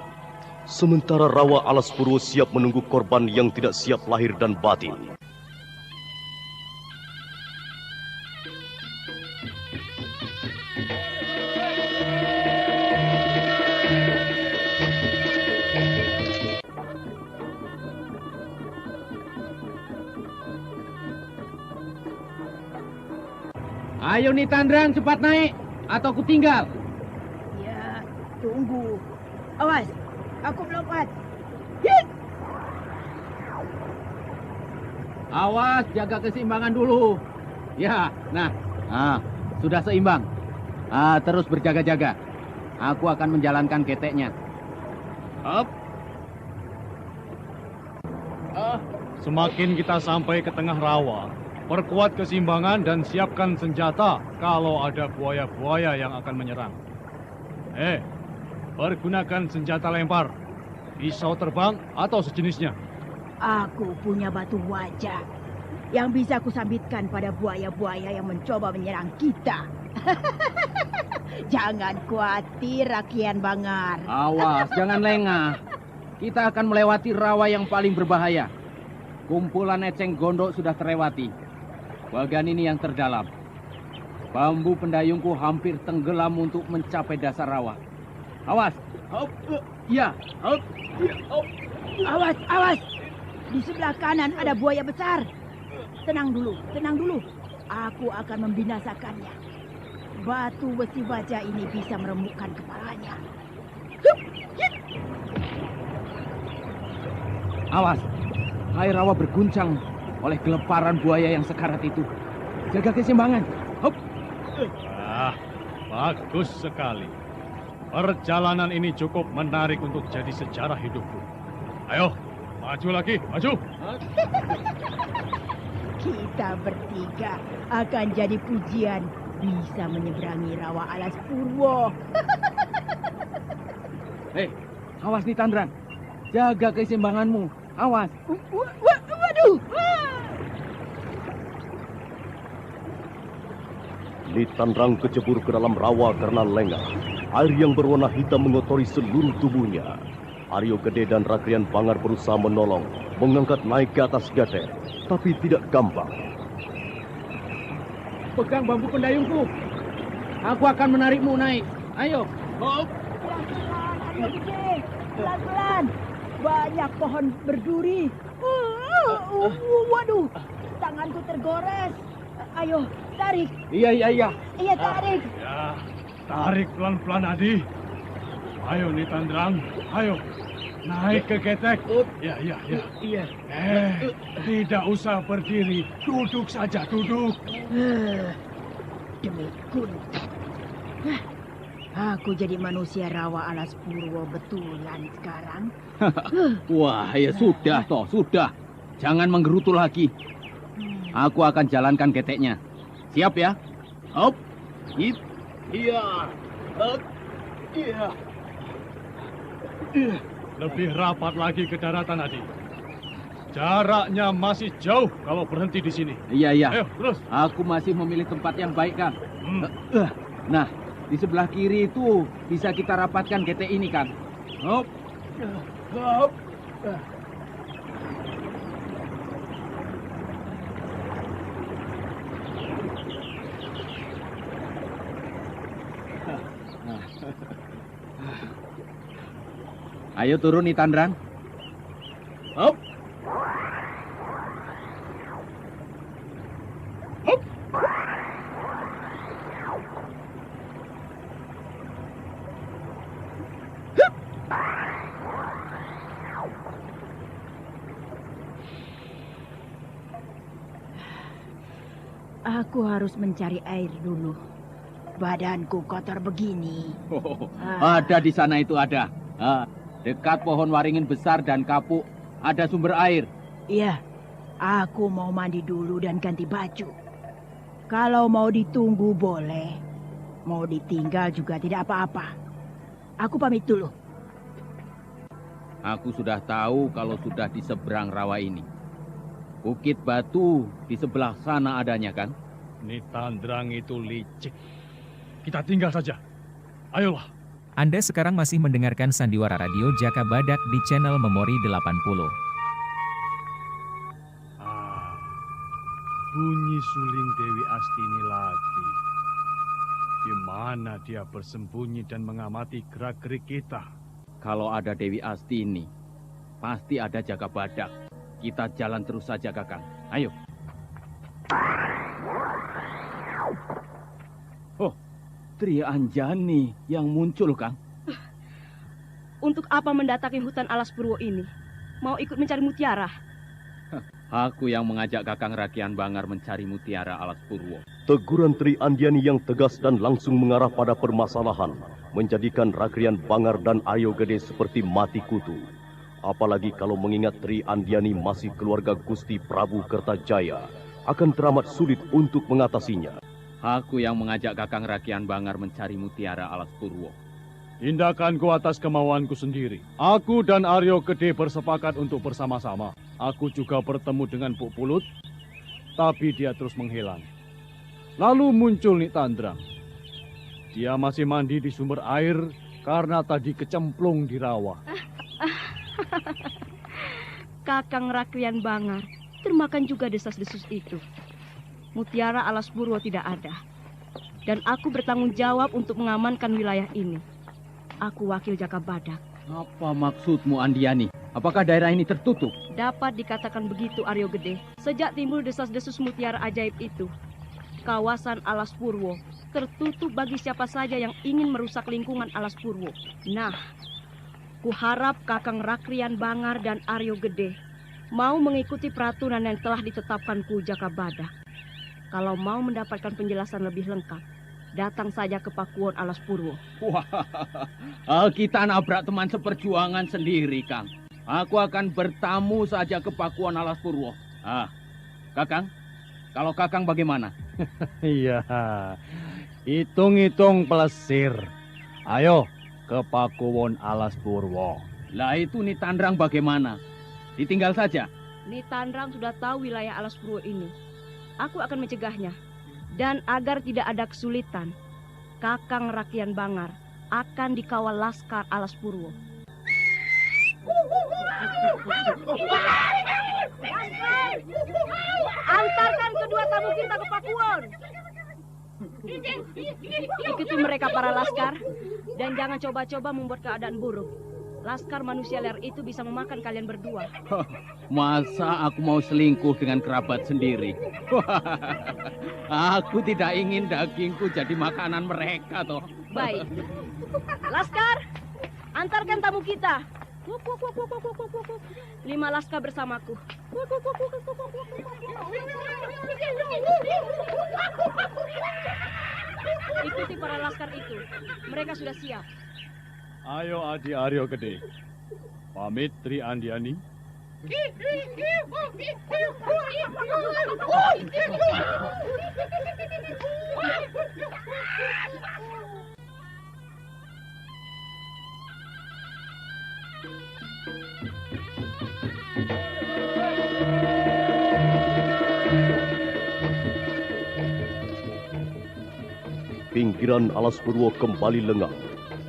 Sementara rawa Alas Purwo siap menunggu korban yang tidak siap lahir dan batin.
Ayo Nitandrang, cepat naik, atau aku tinggal.
Ya, tunggu. Awas, aku melompat. Hit!
Awas, jaga keseimbangan dulu. Ya, nah, sudah seimbang. Terus berjaga-jaga. Aku akan menjalankan keteknya. Hop.
Semakin kita sampai ke tengah rawa, perkuat keseimbangan dan siapkan senjata kalau ada buaya-buaya yang akan menyerang. Pergunakan senjata lempar, pisau terbang atau sejenisnya.
Aku punya batu wajah yang bisa kusambitkan pada buaya-buaya yang mencoba menyerang kita. Jangan khawatir, Rakian Bangar.
Awas, jangan lengah. Kita akan melewati rawa yang paling berbahaya. Kumpulan eceng gondok sudah terlewati. Bagian ini yang terdalam. Bambu pendayungku hampir tenggelam untuk mencapai dasar rawa. Awas. Hop. Ya. Hop. Hop.
Awas, awas. Di sebelah kanan ada buaya besar. Tenang dulu. Aku akan membinasakannya. Batu besi baja ini bisa meremukkan kepalanya.
Awas. Air rawa berguncang oleh geleparan buaya yang sekarat itu. Jaga keseimbangan. Hop.
Ah, bagus sekali. Perjalanan ini cukup menarik untuk jadi sejarah hidupku. Ayo, maju lagi, maju.
Kita bertiga akan jadi pujian bisa menyeberangi rawa alas Purwo.
Hei, awas nih Tandrang. Jaga keseimbanganmu. Awas.
Waduh.
Nitandrang kecebur ke dalam rawa karena lengah. Air yang berwarna hitam mengotori seluruh tubuhnya. Aryo Gede dan Rakrian Bangar berusaha menolong, mengangkat naik ke atas Gater, tapi tidak gampang.
Pegang bambu pendayungku. Aku akan menarikmu naik. Ayo. Hop.
Pelan-pelan. Banyak pohon berduri. Waduh, tanganku tergores. Ayo, tarik.
Iya.
Iya, tarik.
Ya, tarik pelan-pelan, Adi. Ayo nih Tandrang, ayo. Naik ke ketek. Ya.
Iya.
Tidak usah berdiri. Duduk saja, duduk.
Demi Kunti. Aku jadi manusia rawa alas Purwo betulan sekarang.
Wah, ya sudah toh, sudah. Jangan menggerutu lagi. Aku akan jalankan keteknya. Siap ya? Hop. Hip. Iya. Hop. Iya.
Lebih rapat lagi ke daratan, Adi. Jaraknya masih jauh kalau berhenti di sini.
Iya.
Ayo, terus.
Aku masih memilih tempat yang baik, Kang. Nah, di sebelah kiri itu bisa kita rapatkan ketek ini, Kang. Hop. Hop. Ayo turun nih Tandrang. Hop. Hop.
Aku harus mencari air dulu. Badanku kotor begini.
Ada di sana itu ada. Dekat pohon waringin besar dan kapuk ada sumber air.
Iya, aku mau mandi dulu dan ganti baju. Kalau mau ditunggu boleh. Mau ditinggal juga tidak apa-apa. Aku pamit dulu.
Aku sudah tahu kalau sudah di seberang rawa ini. Bukit Batu di sebelah sana adanya, kan?
Nitandrang itu licik. Kita tinggal saja. Ayolah.
Anda sekarang masih mendengarkan Sandiwara Radio Jaka Badak di channel Memori 80.
Bunyi suling Dewi Astini lagi. Di mana dia bersembunyi dan mengamati gerak-gerik kita?
Kalau ada Dewi Astini, pasti ada Jaka Badak. Kita jalan terus saja, Kakang. Ayo. Oh, Tri Anjani yang muncul, Kang.
Untuk apa mendatangi hutan alas Purwo ini? Mau ikut mencari mutiara?
Aku yang mengajak Kakang Rakian Bangar mencari mutiara alas Purwo.
Teguran Tri Andiani yang tegas dan langsung mengarah pada permasalahan menjadikan Rakrian Bangar dan Aryo Gede seperti mati kutu. Apalagi kalau mengingat Tri Andiani masih keluarga Gusti Prabu Kertajaya, akan teramat sulit untuk mengatasinya.
Aku yang mengajak Kakang Rakian Bangar mencari mutiara alas Purwo.
Tindakanku atas kemauanku sendiri. Aku dan Aryo Gede bersepakat untuk bersama-sama. Aku juga bertemu dengan Puk Pulut, tapi dia terus menghilang. Lalu muncul Nik Tandrang. Dia masih mandi di sumber air karena tadi kecemplung di rawa.
Kakang Rakrian Bangar termakan juga desas-desus itu. Mutiara alas Purwo tidak ada. Dan aku bertanggung jawab untuk mengamankan wilayah ini. Aku wakil Jaka Badak.
Apa maksudmu, Andiani? Apakah daerah ini tertutup?
Dapat dikatakan begitu, Aryo Gede. Sejak timbul desas-desus mutiara ajaib itu, kawasan alas Purwo tertutup bagi siapa saja yang ingin merusak lingkungan alas Purwo. Nah, kuharap Kakang Rakrian Bangar dan Aryo Gede mau mengikuti peraturan yang telah ditetapkan Ku Jaka Badak. Kalau mau mendapatkan penjelasan lebih lengkap, Datang saja ke Pakuwon Alas Purwo.
Wah, kita nabrak teman seperjuangan sendiri, Kang. Aku akan bertamu saja ke Pakuwon Alas Purwo. Kakang, kalau Kakang bagaimana?
Iya, hitung-hitung pelesir. Ayo ke Pakuwon Alas Purwo.
Lah itu Nitandrang bagaimana? Ditinggal saja?
Nitandrang sudah tahu wilayah Alas Purwo ini. Aku akan mencegahnya. Dan agar tidak ada kesulitan, Kakang Rakian Bangar akan dikawal Laskar Alas Purwo. Antarkan kedua tamu kita ke Pakuwon. Ikuti mereka para Laskar, dan jangan coba-coba membuat keadaan buruk. Laskar manusia liar itu bisa memakan kalian berdua.
Masa aku mau selingkuh dengan kerabat sendiri? Aku tidak ingin dagingku jadi makanan mereka, toh.
Baik. Laskar, antarkan tamu kita. 5 Laskar bersamaku. Ikuti para Laskar itu. Mereka sudah siap.
Ayo Adi Aryo Gede. Pamit Tri Andiani.
Pinggiran Alas Purwo kembali lengang.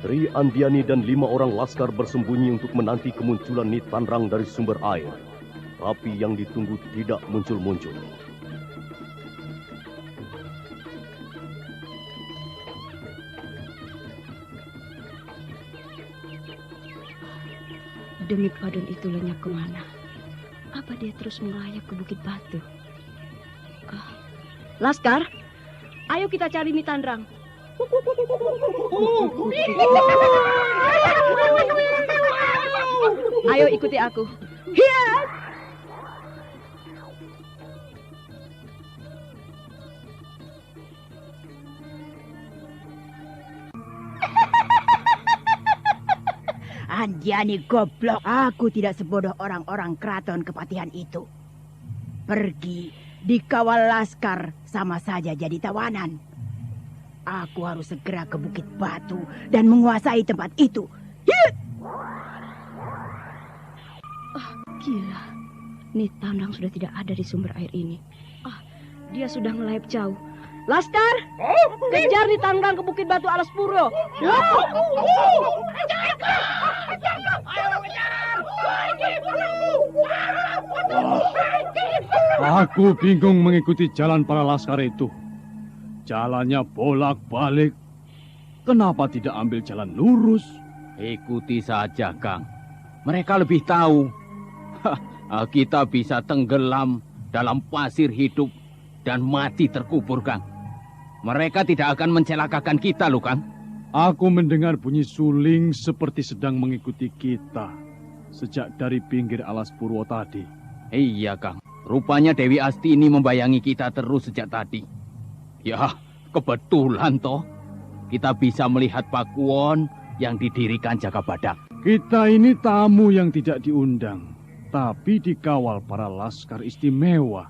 Tri Andiani dan 5 orang laskar bersembunyi untuk menanti kemunculan Nitandrang dari sumber air. Tapi yang ditunggu tidak muncul-muncul.
Demit Padon itu lenyap kemana? Apa dia terus melayap ke Bukit Batu? Laskar, ayo kita cari Nitandrang. Ayo ikuti aku.
Andiani goblok. Aku tidak sebodoh orang-orang keraton Kepatihan itu. Pergi dikawal Laskar sama saja jadi tawanan. Aku harus segera ke Bukit Batu dan menguasai tempat itu.
Gila. Nitandrang sudah tidak ada di sumber air ini. Dia sudah melayap jauh. Laskar, kejar Nitandrang ke Bukit Batu Alas Purwo.
Aku bingung mengikuti jalan para Laskar itu. Jalannya bolak-balik. Kenapa tidak ambil jalan lurus?
Ikuti saja, Kang. Mereka lebih tahu. Kita bisa tenggelam dalam pasir hidup dan mati terkubur, Kang. Mereka tidak akan mencelakakan kita, loh, Kang.
Aku mendengar bunyi suling seperti sedang mengikuti kita sejak dari pinggir Alas Purwo tadi.
Iya, Kang. Rupanya Dewi Asti ini membayangi kita terus sejak tadi. Ya, kebetulan toh. Kita bisa melihat Pakuwon yang didirikan Jaka Badak.
Kita ini tamu yang tidak diundang, tapi dikawal para Laskar istimewa.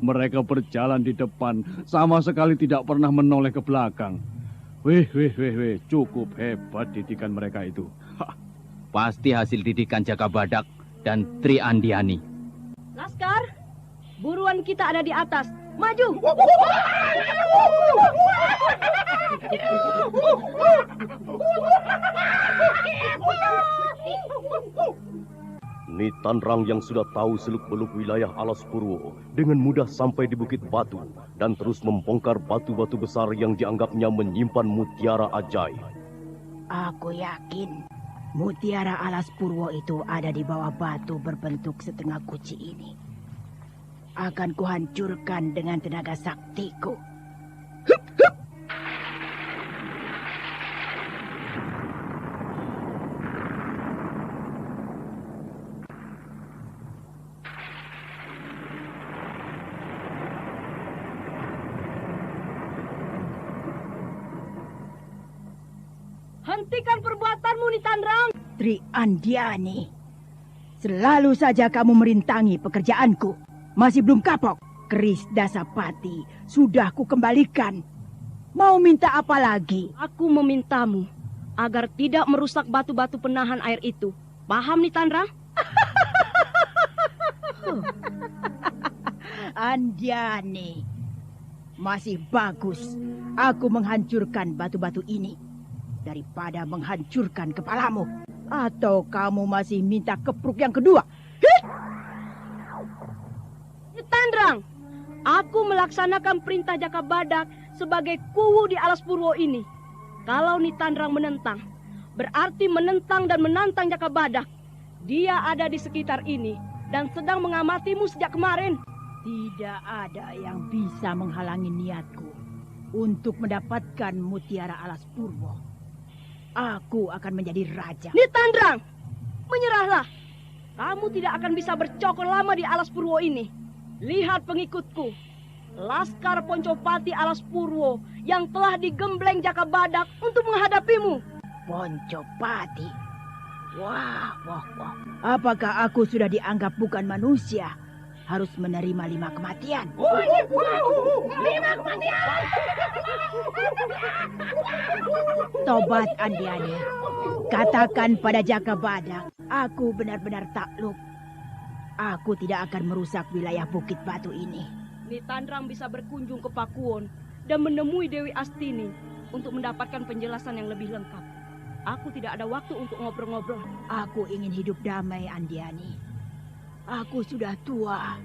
Mereka berjalan di depan, sama sekali tidak pernah menoleh ke belakang. Weh, cukup hebat didikan mereka itu.
Pasti hasil didikan Jaka Badak dan Tri Andiani.
Laskar, buruan kita ada di atas. Maju!
Nitandrang yang sudah tahu seluk-beluk wilayah Alas Purwo dengan mudah sampai di Bukit Batu dan terus membongkar batu-batu besar yang dianggapnya menyimpan mutiara ajaib.
Aku yakin mutiara Alas Purwo itu ada di bawah batu berbentuk setengah guci ini. Akan kuhancurkan dengan tenaga saktiku.
Hentikan perbuatanmu, Nitandrang.
Tri Andiani, selalu saja kamu merintangi pekerjaanku. Masih belum kapok. Keris Dasapati sudah kukembalikan. Mau minta apa lagi?
Aku memintamu agar tidak merusak batu-batu penahan air itu. Paham, Nitandrang?
Andiani, masih bagus aku menghancurkan batu-batu ini daripada menghancurkan kepalamu. Atau kamu masih minta kepruk yang kedua?
Nitandrang, aku melaksanakan perintah Jaka Badak sebagai kuwu di Alas Purwo ini. Kalau Nitandrang menentang, berarti menentang dan menantang Jaka Badak. Dia ada di sekitar ini dan sedang mengamatimu sejak kemarin.
Tidak ada yang bisa menghalangi niatku untuk mendapatkan mutiara Alas Purwo. Aku akan menjadi raja.
Nitandrang, menyerahlah. Kamu tidak akan bisa bercokol lama di Alas Purwo ini. Lihat pengikutku, Laskar Poncopati Alas Purwo yang telah digembleng Jaka Badak untuk menghadapimu.
Poncopati? Wah. Apakah aku sudah dianggap bukan manusia? Harus menerima 5 kematian.
5 kematian.
Tobat, Andiani. Katakan pada Jaka Badak, aku benar-benar takluk. Aku tidak akan merusak wilayah Bukit Batu ini.
Nitandrang bisa berkunjung ke Pakuwon dan menemui Dewi Astini untuk mendapatkan penjelasan yang lebih lengkap. Aku tidak ada waktu untuk ngobrol-ngobrol.
Aku ingin hidup damai, Andiani. Aku sudah tua.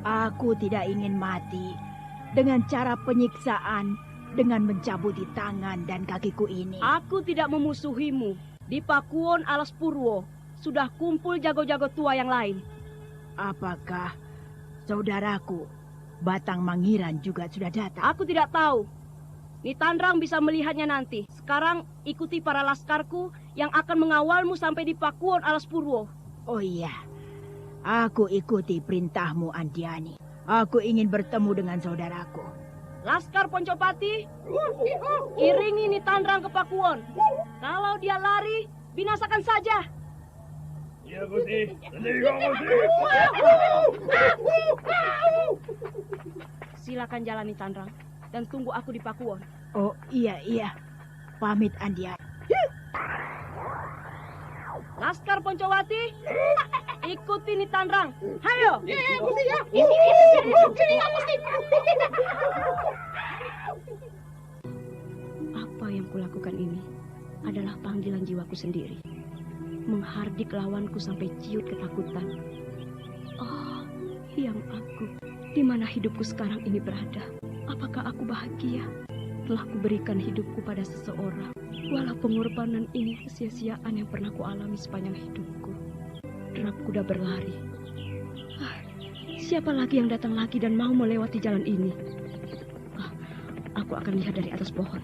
Aku tidak ingin mati dengan cara penyiksaan, dengan mencabuti tangan dan kakiku ini.
Aku tidak memusuhimu. Di Pakuwon Alas Purwo sudah kumpul jago-jago tua yang lain.
Apakah saudaraku Batang Mangiran juga sudah datang?
Aku tidak tahu. Nitandrang bisa melihatnya nanti. Sekarang ikuti para laskarku yang akan mengawalmu sampai di Pakuwon Alas Purwo.
Oh iya. Aku ikuti perintahmu, Andiani. Aku ingin bertemu dengan saudaraku.
Laskar Poncopati, iringi Nitandrang ke Pakuwon. Kalau dia lari, binasakan saja.
Ya, Gusti.
Silakan jalan Nitandrang dan tunggu aku di Pakuwon.
Oh iya. Pamit, Andiani.
Laskar Poncowati, ikuti Nitandrang. Hayo. Apa yang kulakukan ini adalah panggilan jiwaku sendiri. Menghardik lawanku sampai ciut ketakutan. Oh, yang aku, di mana hidupku sekarang ini berada? Apakah aku bahagia? Telah kuberikan hidupku pada seseorang. Walau pengorbanan ini kesia-siaan yang pernah kualami sepanjang hidupku. Derap kuda berlari. Siapa lagi yang datang lagi dan mau melewati jalan ini? Aku akan lihat dari atas pohon.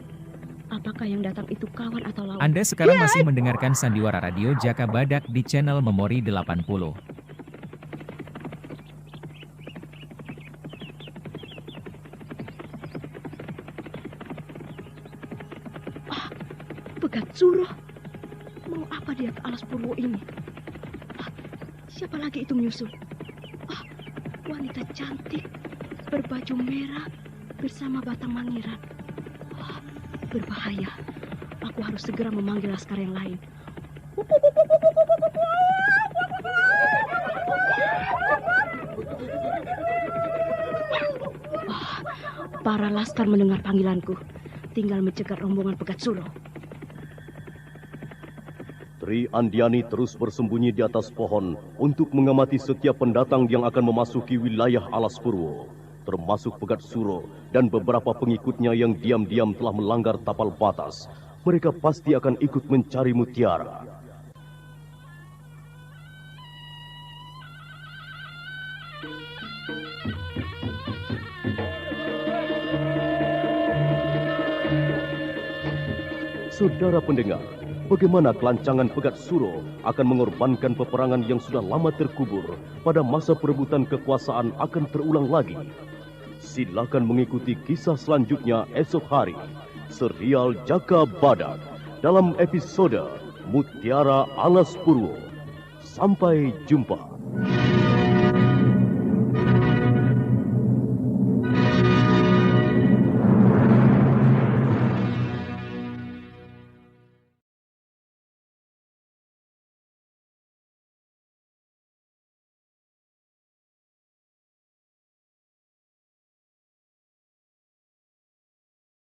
Apakah yang datang itu kawan atau lawan?
Anda sekarang masih mendengarkan Sandiwara Radio Jaka Badak di channel Memori 80.
Pegat Suro, mau apa dia ke Alas Purwo ini? Siapa lagi itu menyusul? Wanita cantik, berbaju merah, bersama Batang Mangiran. Berbahaya, aku harus segera memanggil laskar yang lain. Para laskar mendengar panggilanku, tinggal mencegat rombongan Pegat Suro.
Tri Andiani terus bersembunyi di atas pohon untuk mengamati setiap pendatang yang akan memasuki wilayah Alas Purwo, termasuk Pegat Suro dan beberapa pengikutnya yang diam-diam telah melanggar tapal batas. Mereka pasti akan ikut mencari mutiara. Saudara pendengar, bagaimana kelancangan Pegat Suro akan mengorbankan peperangan yang sudah lama terkubur pada masa perebutan kekuasaan akan terulang lagi? Silakan mengikuti kisah selanjutnya esok hari. Serial Jaka Badak dalam episode Mutiara Alas Purwo. Sampai jumpa.